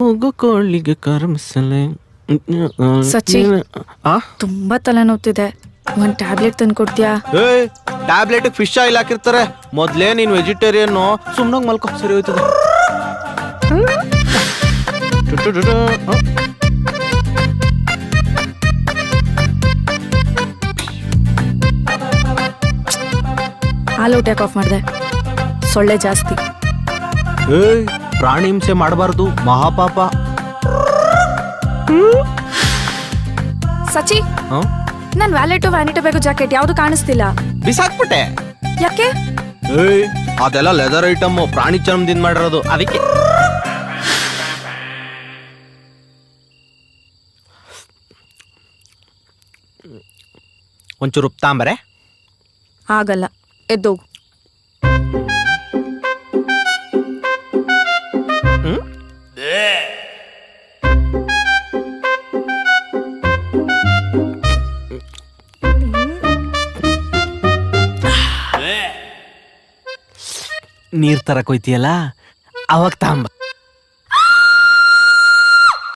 ಕೂಗು ಕೋಳಿಗೆ ಕರ್ಮಸಲೆ. ಸಚಿ ತುಂಬಾ ತಲೆನೋವ್ತಿದೆ, ಒಂದ್ ಟ್ಯಾಬ್ಲೆಟ್ ತಂದು ಕೊಡ್ತೀಯಾ? ಟ್ಯಾಬ್ಲೆಟ್ ಫಿಶ್ ಆಯಿಲ್ ಹಾಕಿರ್ತಾರೆ. ಮೊದ್ಲೇ ನೀನ್ ವೆಜಿಟೇರಿಯನ್, ಸುಮ್ನಾಗ ಮಲ್ಕೋ, ಸರಿ ಹೋಯ್ತದೆ. ಹಾಲು ಟ್ಯಾಕ್ ಆಫ್ ಮಾಡಿದೆ, ಸೊಳ್ಳೆ ಜಾಸ್ತಿ. ಪ್ರಾಣಿ ಹಿಂಸೆ ಮಾಡಬಾರ್ದು, ಮಹಾಪಾಪ. ಸಚಿ, ನನ್ ವ್ಯಾಲೆಟು ವ್ಯಾನಿಟಿ ಬೇಕು ಜಾಕೆಟ್ ಯಾವ್ದು ಕಾಣಿಸ್ತಿಲ್ಲ. ಬಿಸಾಕ್ಬಿಟ್ಟೆ. ಯಾಕೆ? ಅದೆಲ್ಲ ಲೆದರ್ ಐಟಮ್, ಪ್ರಾಣಿ ಚರ್ಮದಿಂದ ಮಾಡಿರೋದು, ಅದಕ್ಕೆ. ಒಂಚೂರು ಉಪ್ತಾಂಬರೆ. ಆಗಲ್ಲ, ಎದ್ದೋಗು. ನೀರ್ ತರಕ್ ಹೋಯ್ತಿಯಲ್ಲ, ಅವಾಗ ತಾಂಬ.